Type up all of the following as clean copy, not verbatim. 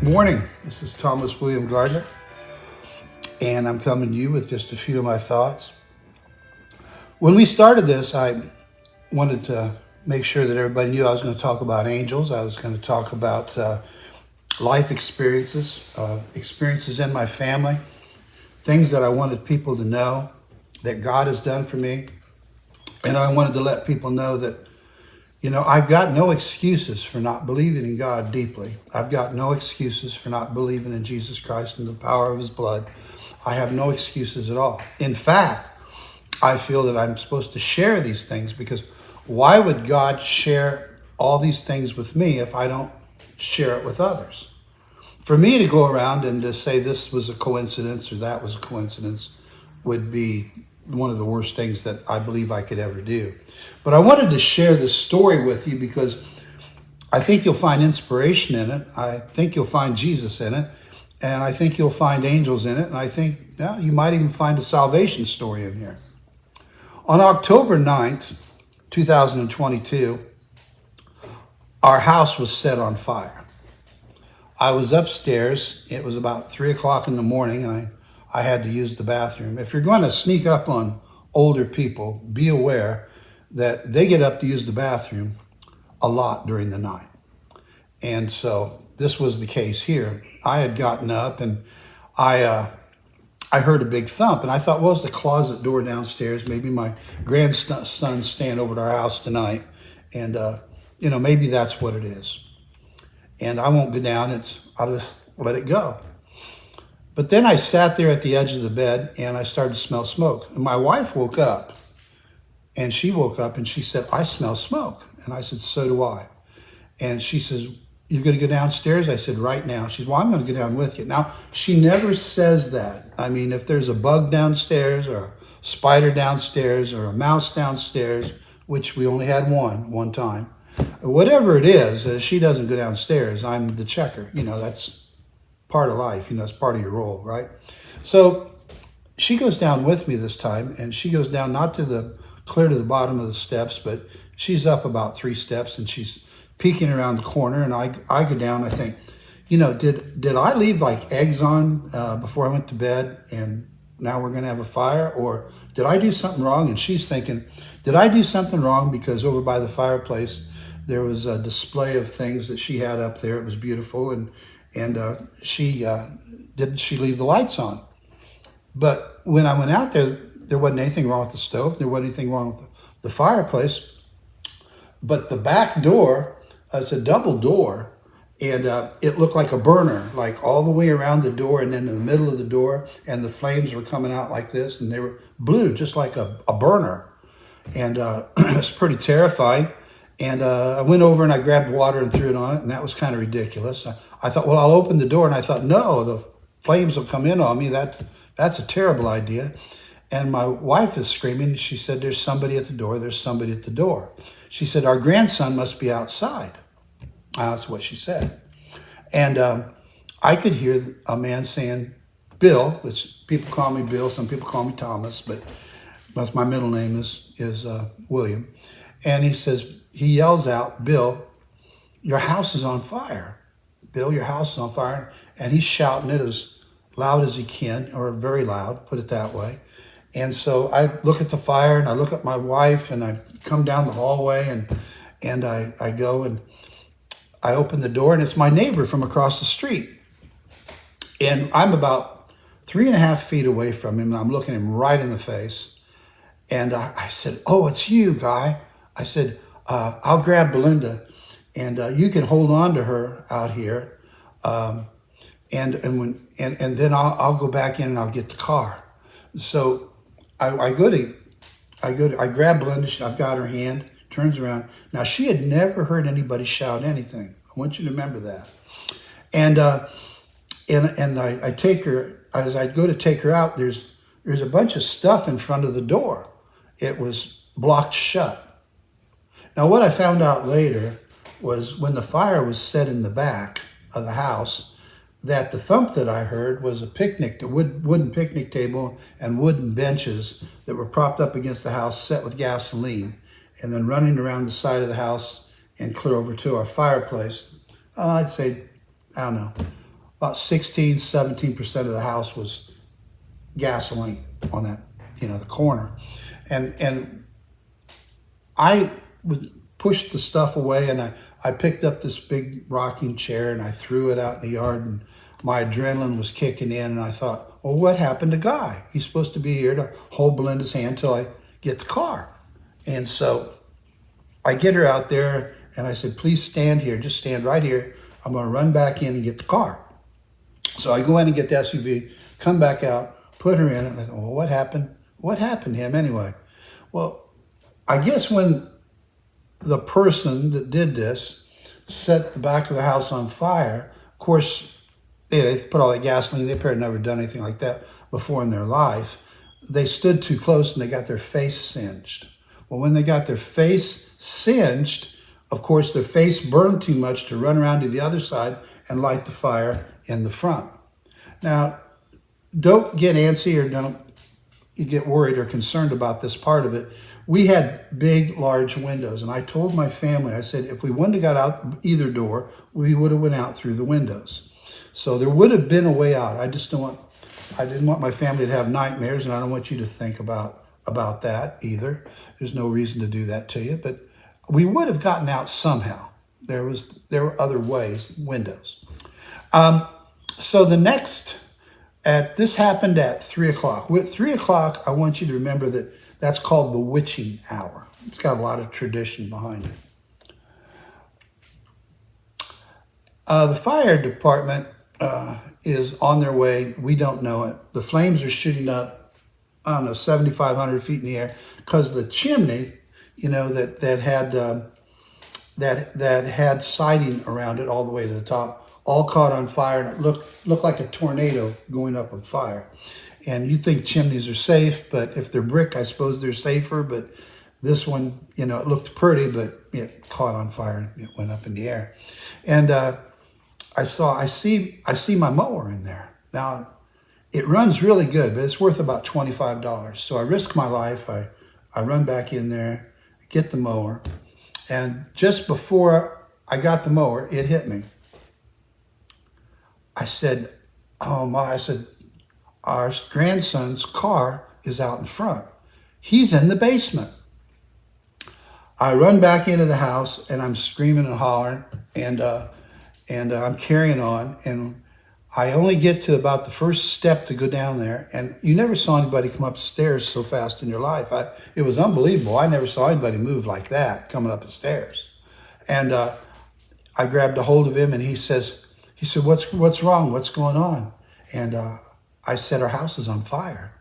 Morning. This is Thomas William Gardner, and I'm coming to you with just a few of my thoughts. When we started this, I wanted to make sure that everybody knew I was going to talk about angels. I was going to talk about life experiences, experiences in my family, things that I wanted people to know that God has done for me. And I wanted to let people know that I've got no excuses for not believing in God deeply. I've got no excuses for not believing in Jesus Christ and the power of his blood. I have no excuses at all. In fact, I feel that I'm supposed to share these things because why would God share all these things with me if I don't share it with others? For me to go around and to say this was a coincidence or that was a coincidence would be one of the worst things that I believe I could ever do. But I wanted to share this story with you because I think you'll find inspiration in it. I think you'll find Jesus in it. And I think you'll find angels in it. And I think you might even find a salvation story in here. On October 9th, 2022, our house was set on fire. I was upstairs. It was about 3 o'clock in the morning, and I had to use the bathroom. If you're going to sneak up on older people, be aware that they get up to use the bathroom a lot during the night. And so this was the case here. I had gotten up and I heard a big thump, and I thought, well, it's the closet door downstairs. Maybe my grandson's staying over at our house tonight, and maybe that's what it is. And I won't go down. I'll just let it go. But then I sat there at the edge of the bed, and I started to smell smoke. And my wife woke up, and she woke up, and she said, "I smell smoke." And I said, "So do I." And she says, "You're going to go downstairs?" I said, "Right now." She said, "Well, I'm going to go down with you." Now, she never says that. I mean, if there's a bug downstairs or a spider downstairs or a mouse downstairs, which we only had one time, whatever it is, she doesn't go downstairs. I'm the checker. That's part of life. It's part of your role, right? So she goes down with me this time, and she goes down not clear to the bottom of the steps, but she's up about 3 steps, and she's peeking around the corner, and I go down. I think, did I leave like eggs on before I went to bed, and now we're going to have a fire, or did I do something wrong? And she's thinking, did I do something wrong? Because over by the fireplace, there was a display of things that she had up there. It was beautiful, and didn't she leave the lights on? But when I went out there wasn't anything wrong with the stove. There wasn't anything wrong with the fireplace. But the back door, it's a double door, and it looked like a burner, like all the way around the door and then in the middle of the door, and the flames were coming out like this, and they were blue, just like a burner. And it was pretty terrifying. And I went over and I grabbed water and threw it on it, and that was kind of ridiculous. I thought, well, I'll open the door, and I thought, no, the flames will come in on me. That's a terrible idea. And my wife is screaming. She said, "There's somebody at the door. There's somebody at the door." She said, "Our grandson must be outside." That's what she said. And I could hear a man saying, "Bill," which people call me Bill. Some people call me Thomas, but that's my middle name is William. And he yells out, "Bill, your house is on fire. Bill, your house is on fire." And he's shouting it as loud as he can, or very loud, put it that way. And so I look at the fire, and I look at my wife, and I come down the hallway, and I go and I open the door, and it's my neighbor from across the street. And I'm about 3.5 feet away from him, and I'm looking him right in the face. And I said, "Oh, it's you, Guy." I said, "I'll grab Belinda, and you can hold on to her out here, and then I'll go back in and I'll get the car." So I grab Belinda. I've got her hand. Turns around. Now, she had never heard anybody shout anything. I want you to remember that. And I take her, as I go to take her out, there's a bunch of stuff in front of the door. It was blocked shut. Now, what I found out later was when the fire was set in the back of the house, that the thump that I heard was a wooden picnic table and wooden benches that were propped up against the house, set with gasoline, and then running around the side of the house and clear over to our fireplace. I'd say, I don't know, about 16, 17% of the house was gasoline on that, the corner. And I would push the stuff away, and I picked up this big rocking chair and I threw it out in the yard, and my adrenaline was kicking in, and I thought, well, what happened to Guy? He's supposed to be here to hold Belinda's hand till I get the car. And so I get her out there and I said, please stand here, just stand right here. I'm gonna run back in and get the car. So I go in and get the SUV, come back out, put her in it, and I thought, well, what happened? What happened to him anyway? Well, I guess when the person that did this set the back of the house on fire, of course, they put all that gasoline, they probably never done anything like that before in their life. They stood too close and they got their face singed. Well, when they got their face singed, of course, their face burned too much to run around to the other side and light the fire in the front. Now, don't get antsy or don't you get worried or concerned about this part of it. We had big, large windows, and I told my family, I said, if we wouldn't have got out either door, we would have went out through the windows. So there would have been a way out. I didn't want my family to have nightmares, and I don't want you to think about that either. There's no reason to do that to you, but we would have gotten out somehow. There were other ways, windows. So this happened at 3 o'clock. With 3 o'clock, I want you to remember that that's called the witching hour. It's got a lot of tradition behind it. The fire department is on their way. We don't know it. The flames are shooting up, 7,500 feet in the air, because the chimney, that had siding around it all the way to the top, all caught on fire, and it looked like a tornado going up a fire. And you think chimneys are safe, but if they're brick, I suppose they're safer. But this one, it looked pretty, but it caught on fire and it went up in the air. And I see my mower in there. Now, it runs really good, but it's worth about $25. So I risk my life. I run back in there, get the mower, and just before I got the mower, it hit me. I said, oh my, our grandson's car is out in front. He's in the basement. I run back into the house and I'm screaming and hollering and I'm carrying on, and I only get to about the first step to go down there, and you never saw anybody come upstairs so fast in your life. It was unbelievable. I never saw anybody move like that coming up the stairs. And I grabbed a hold of him, and he said, what's wrong? What's going on? And I said, our house is on fire.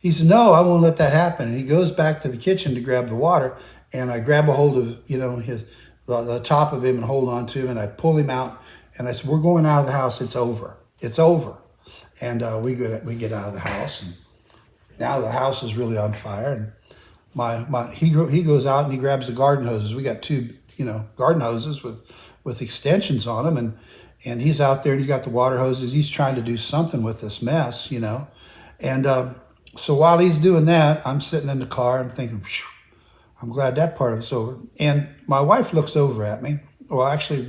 He said, no, I won't let that happen. And he goes back to the kitchen to grab the water, and I grab a hold of, the top of him and hold on to him, and I pull him out, and I said, we're going out of the house. It's over. It's over. And we get out of the house, and now the house is really on fire. And he goes out and he grabs the garden hoses. We got two, garden hoses with extensions on them, and he's out there and he got the water hoses. He's trying to do something with this mess, And so while he's doing that, I'm sitting in the car. I'm thinking, phew, I'm glad that part of it's over. And my wife looks over at me. Well, actually, at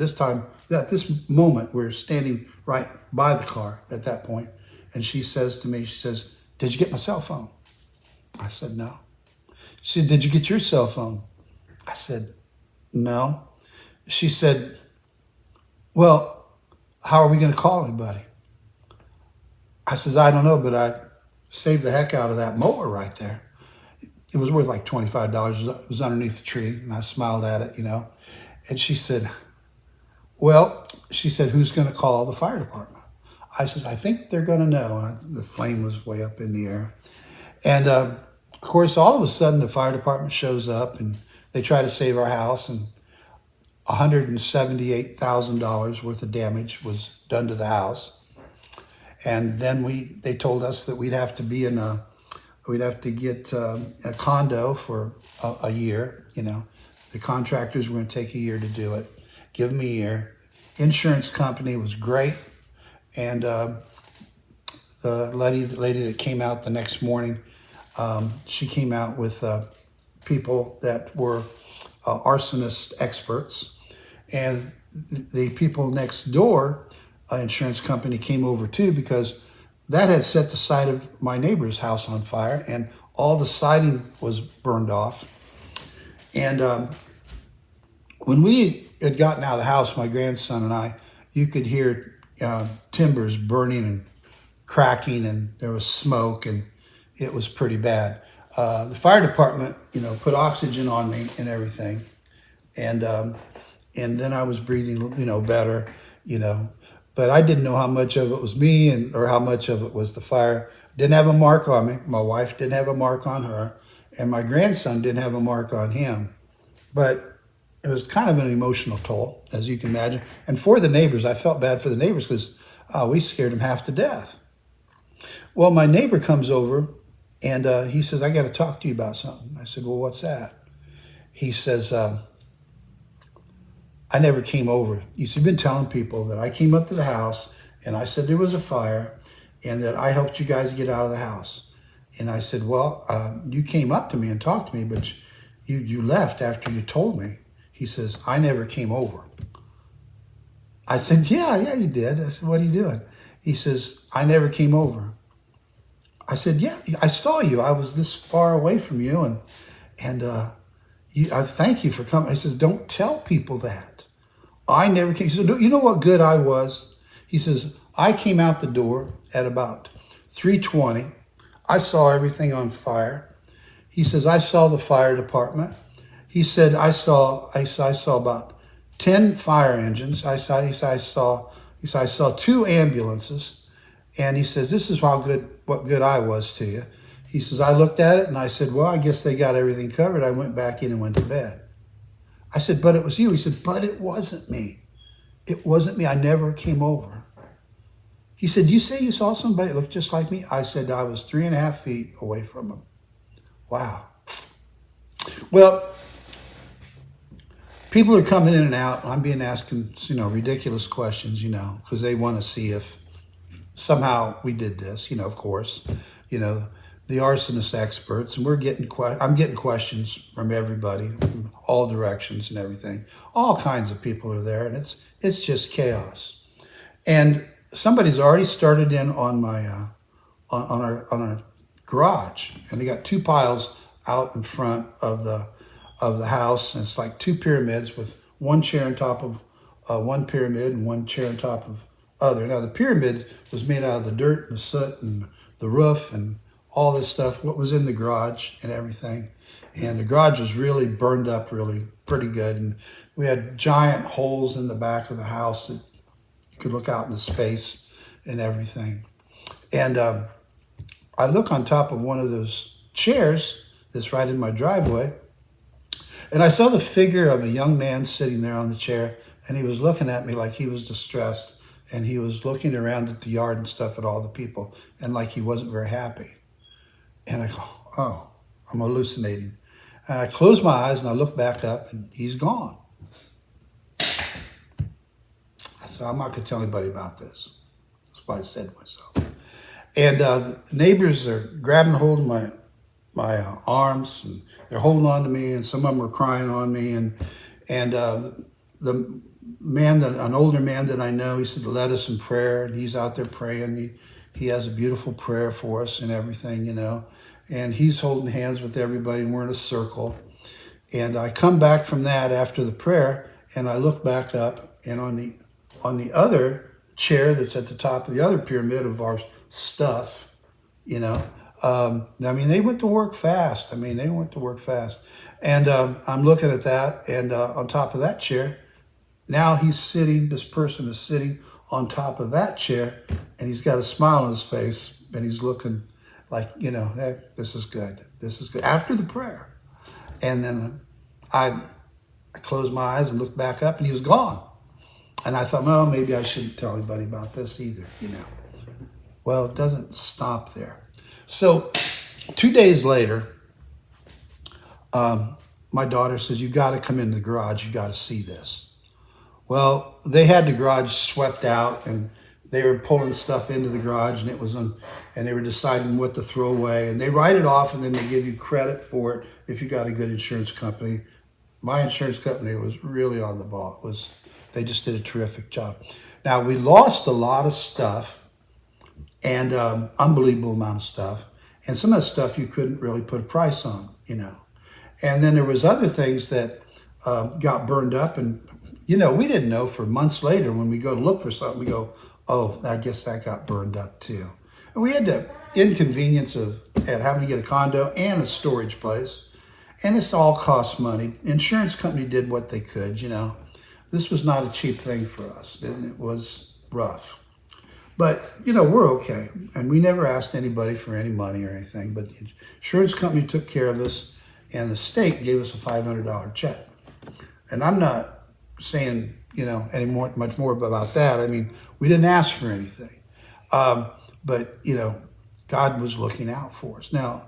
this moment, we're standing right by the car at that point. And she says to me, did you get my cell phone? I said, no. She said, did you get your cell phone? I said, no. She said, well, how are we going to call anybody? I says, I don't know, but I saved the heck out of that mower right there. It was worth like $25. It was underneath the tree, and I smiled at it, And she said, who's going to call the fire department? I says, I think they're going to know. And the flame was way up in the air. And of course, all of a sudden, the fire department shows up, and they try to save our house, and $178,000 worth of damage was done to the house. And then they told us that we'd have to get a condo for a year. The contractors were going to take a year to do it. Give them a year. Insurance company was great, and the lady that came out the next morning, she came out with people that were arsonist experts, and the people next door insurance company came over too, because that had set the side of my neighbor's house on fire, and all the siding was burned off. And when we had gotten out of the house, my grandson and I, you could hear timbers burning and cracking, and there was smoke, and it was pretty bad. The fire department, put oxygen on me and everything, and then I was breathing, better, but I didn't know how much of it was me or how much of it was the fire. Didn't have a mark on me. My wife didn't have a mark on her, and my grandson didn't have a mark on him. But it was kind of an emotional toll, as you can imagine. And for the neighbors, I felt bad for the neighbors because we scared them half to death. Well, my neighbor comes over, and he says, I got to talk to you about something. I said, well, what's that? He says, I never came over. You've been telling people that I came up to the house and I said there was a fire and that I helped you guys get out of the house. And I said, well, you came up to me and talked to me, but you left after you told me. He says, I never came over. I said, yeah, you did. I said, what are you doing? He says, I never came over. I said, yeah, I saw you. I was this far away from you, and I thank you for coming. He says, don't tell people that. I never came. He said, you know what good I was? He says, I came out the door at about 3:20. I saw everything on fire. He says, I saw the fire department. He said, I saw about 10 fire engines. I saw 2 ambulances. And he says, this is what good I was to you. He says, I looked at it and I said, well, I guess they got everything covered. I went back in and went to bed. I said, but it was you. He said, but it wasn't me. It wasn't me. I never came over. He said, you say you saw somebody that looked just like me? I said, I was 3.5 feet away from him. Wow. Well, people are coming in and out. I'm being asked, ridiculous questions, because they want to see if somehow we did this, of course, the arsonist experts, and I'm getting questions from everybody, from all directions and everything. All kinds of people are there, and it's just chaos. And somebody's already started in on my on our garage, and they got 2 piles out in front of the house, and it's like 2 pyramids with 1 chair on top of one pyramid and 1 chair on top of other. Now the pyramid was made out of the dirt and the soot and the roof and all this stuff, what was in the garage and everything. And the garage was really burned up really pretty good. And we had giant holes in the back of the house that you could look out into space and everything. And I look on top of one of those chairs that's right in my driveway, and I saw the figure of a young man sitting there on the chair, and he was looking at me like he was distressed, and he was looking around at the yard and stuff at all the people, and like he wasn't very happy. And I go, oh, I'm hallucinating. And I close my eyes and I look back up, and he's gone. I said, I'm not going to tell anybody about this. That's what I said to myself. And the neighbors are grabbing hold of my arms, and they're holding on to me, and some of them are crying on me. And the man, an older man that I know, he said, led us in prayer, and he's out there praying. He has a beautiful prayer for us and everything, and he's holding hands with everybody, and we're in a circle. And I come back from that after the prayer, and I look back up, and on the other chair that's at the top of the other pyramid of our stuff, they went to work fast. And I'm looking at that, and on top of that chair, now this person is sitting on top of that chair, and he's got a smile on his face, and he's looking like, hey, this is good. This is good. After the prayer. And then I closed my eyes and looked back up, and he was gone. And I thought, well, maybe I shouldn't tell anybody about this either, Well, it doesn't stop there. So 2 days later, my daughter says, you got to come in the garage. You got to see this. Well, they had the garage swept out, and they were pulling stuff into the garage, and and they were deciding what to throw away. And they write it off, and then they give you credit for it if you got a good insurance company. My insurance company was really on the ball. They just did a terrific job. Now, we lost a lot of stuff, and unbelievable amount of stuff. And some of that stuff you couldn't really put a price on, And then there was other things that got burned up. And, we didn't know for months later when we go to look for something, we go, oh, I guess that got burned up too. And we had the inconvenience of having to get a condo and a storage place. And it's all cost money. Insurance company did what they could, This was not a cheap thing for us, and it was rough. But, we're okay. And we never asked anybody for any money or anything. But the insurance company took care of us, and the state gave us a $500 check. And I'm not saying, much more about that. I mean, we didn't ask for anything. But, God was looking out for us. Now,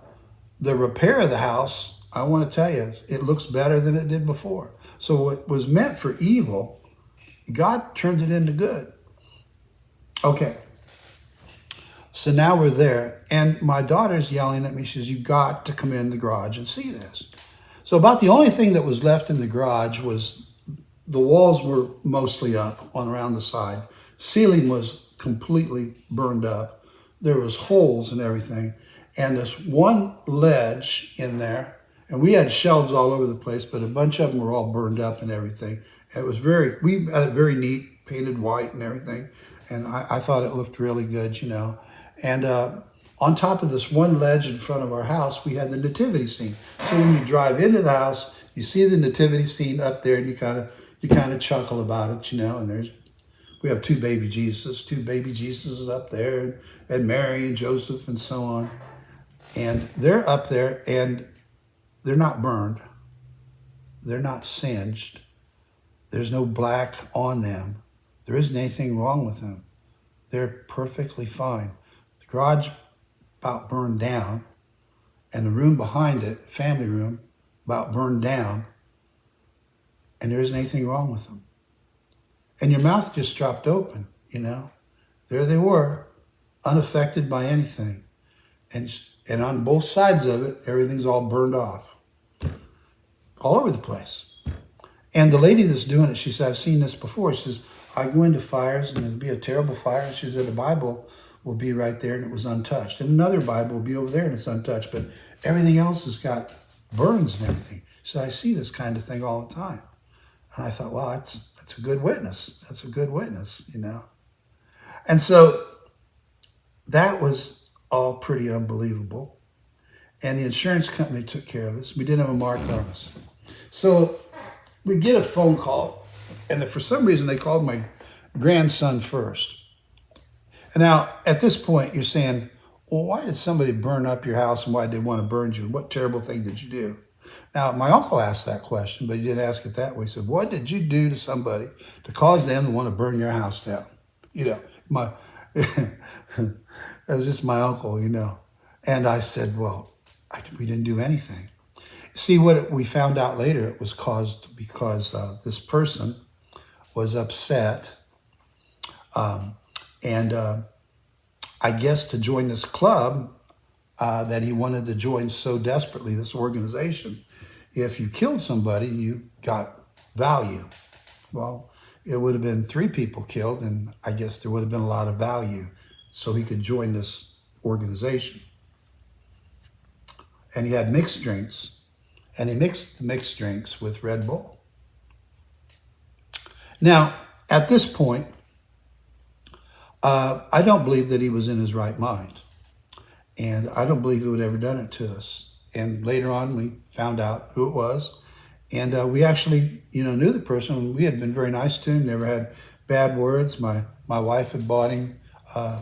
the repair of the house, I want to tell you, it looks better than it did before. So what was meant for evil, God turned it into good. Okay. So now we're there, and my daughter's yelling at me. She says, you got to come in the garage and see this. So about the only thing that was left in the garage was the walls were mostly up on around the side. Ceiling was completely burned up. There was holes and everything. And this one ledge in there, and we had shelves all over the place, but a bunch of them were all burned up and everything. And it was we had it very neat, painted white and everything. And I thought it looked really good, And on top of this one ledge in front of our house, we had the nativity scene. So when you drive into the house, you see the nativity scene up there, and you kind of chuckle about it, And we have two baby Jesuses up there, and Mary and Joseph and so on. And they're up there, and they're not burned. They're not singed. There's no black on them. There isn't anything wrong with them. They're perfectly fine. The garage about burned down, and the room behind it, family room, about burned down, and there isn't anything wrong with them. And your mouth just dropped open, There they were, unaffected by anything. And on both sides of it, everything's all burned off. All over the place. And the lady that's doing it, she said, I've seen this before. She says, I go into fires, and it'll be a terrible fire. She said, the Bible will be right there, and it was untouched. And another Bible will be over there, and it's untouched. But everything else has got burns and everything. She said, I see this kind of thing all the time. And I thought, well, that's a good witness. That's a good witness, And so that was all pretty unbelievable. And the insurance company took care of us. We didn't have a mark on us. So we get a phone call, and for some reason they called my grandson first. And now, at this point, you're saying, well, why did somebody burn up your house, and why did they want to burn you? What terrible thing did you do? Now, my uncle asked that question, but he didn't ask it that way. He said, what did you do to somebody to cause them to want to burn your house down? That was just my uncle, And I said, well, we didn't do anything. See, what we found out later, it was caused because this person was upset. And I guess to join this club that he wanted to join so desperately, this organization, if you killed somebody, you got value. Well, it would have been 3 people killed, and I guess there would have been a lot of value, so he could join this organization. And he had mixed drinks, and he mixed the mixed drinks with Red Bull. Now, at this point, I don't believe that he was in his right mind. And I don't believe he would have ever done it to us. And later on, we found out who it was. And we actually, knew the person. We had been very nice to him, never had bad words. My wife had bought him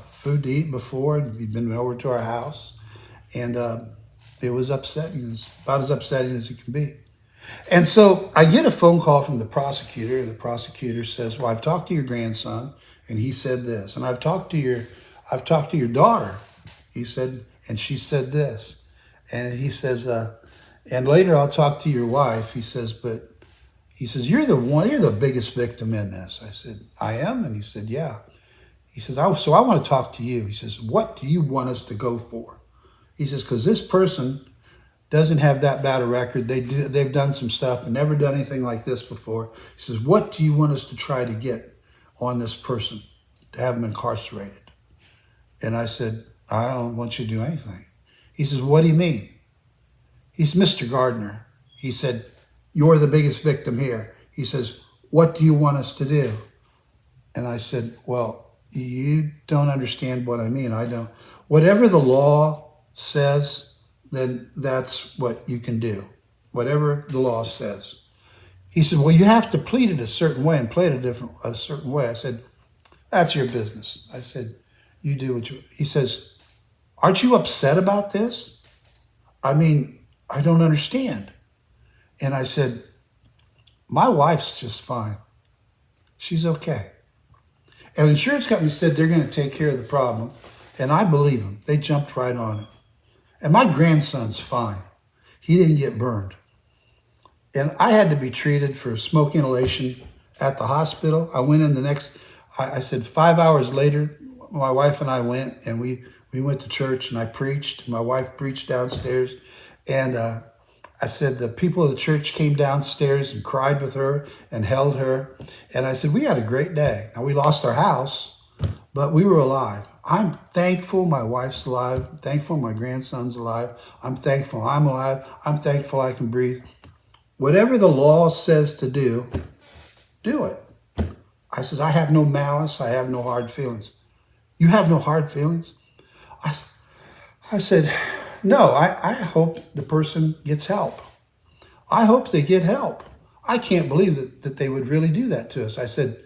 food to eat before. He'd been over to our house. And it was upsetting. It was about as upsetting as it can be. And so I get a phone call from the prosecutor. And the prosecutor says, well, I've talked to your grandson, and he said this. And I've talked to your daughter. He said, and she said this. And he says, and later I'll talk to your wife. He says, you're the biggest victim in this. I said, I am? And he said, yeah. He says, so I want to talk to you. He says, what do you want us to go for? He says, because this person doesn't have that bad a record. They've done some stuff, but never done anything like this before. He says, what do you want us to try to get on this person to have him incarcerated? And I said, I don't want you to do anything. He says, what do you mean? He's Mr. Gardner. He said, you're the biggest victim here. He says, what do you want us to do? And I said, well, you don't understand what I mean. I don't. Whatever the law says, then that's what you can do. Whatever the law says. He said, well, you have to plead it a certain way and play it a certain way. I said, that's your business. I said, you do what you... He says, aren't you upset about this? I mean, I don't understand. And I said, my wife's just fine. She's okay. And the insurance company said they're going to take care of the problem. And I believe them. They jumped right on it. And my grandson's fine. He didn't get burned. And I had to be treated for smoke inhalation at the hospital. I went in I said 5 hours later, my wife and I went, and we went to church, and I preached. My wife preached downstairs. And I said the people of the church came downstairs and cried with her and held her. And I said, we had a great day. Now, we lost our house, but we were alive. I'm thankful my wife's alive. I'm thankful my grandson's alive. I'm thankful I'm alive. I'm thankful I can breathe. Whatever the law says to do it. I says, I have no malice. I have no hard feelings. You have no hard feelings? I said, no, I hope the person gets help. I hope they get help. I can't believe that they would really do that to us. I said,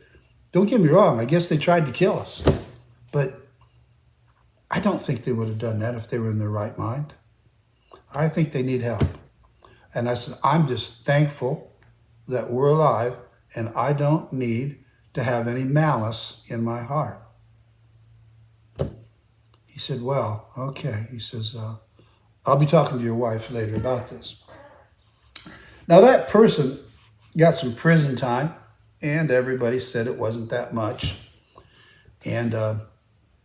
don't get me wrong. I guess they tried to kill us. But I don't think they would have done that if they were in their right mind. I think they need help. And I said, I'm just thankful that we're alive, and I don't need to have any malice in my heart. He said, well, okay. He says, I'll be talking to your wife later about this. Now, that person got some prison time, and everybody said it wasn't that much. And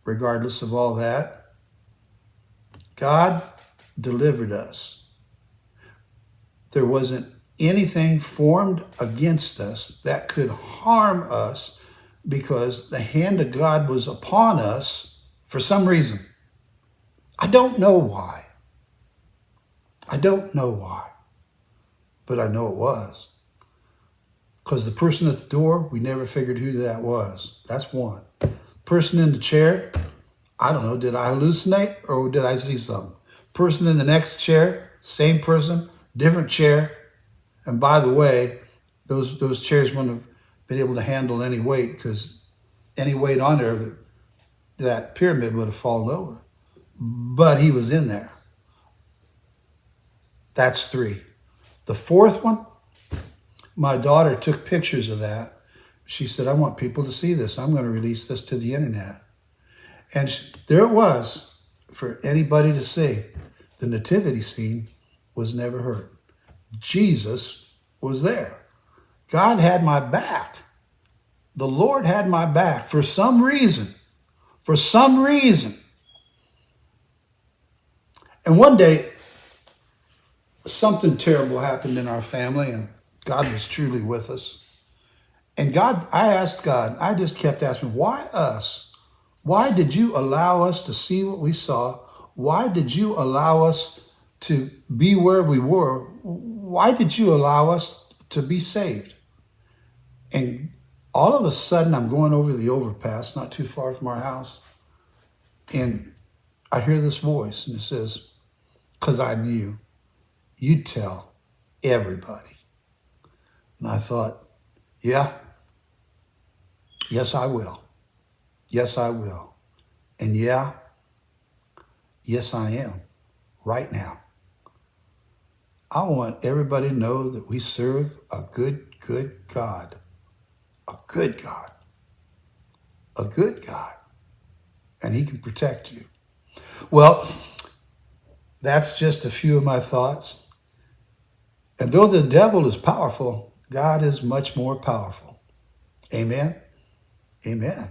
regardless of all that, God delivered us. There wasn't anything formed against us that could harm us because the hand of God was upon us for some reason. I don't know why. I don't know why. But I know it was. Because the person at the door, we never figured who that was. That's one. Person in the chair, I don't know, did I hallucinate or did I see something? Person in the next chair, same person, different chair. And by the way, those chairs wouldn't have been able to handle any weight because any weight on there, that pyramid would have fallen over. But he was in there. That's 3. The fourth one, my daughter took pictures of that. She said, I want people to see this. I'm going to release this to the internet. And there it was for anybody to see. The nativity scene was never heard. Jesus was there. God had my back. The Lord had my back for some reason. For some reason. And one day, something terrible happened in our family, and God was truly with us. And God, I asked God, I just kept asking, why us? Why did you allow us to see what we saw? Why did you allow us to be where we were? Why did you allow us to be saved? And all of a sudden, I'm going over the overpass, not too far from our house, and I hear this voice, and it says, because I knew you'd tell everybody. And I thought, yeah, yes, I will. Yes, I will. And yeah, yes, I am right now. I want everybody to know that we serve a good, good God. A good God. A good God. And he can protect you. Well, that's just a few of my thoughts. And though the devil is powerful, God is much more powerful. Amen. Amen.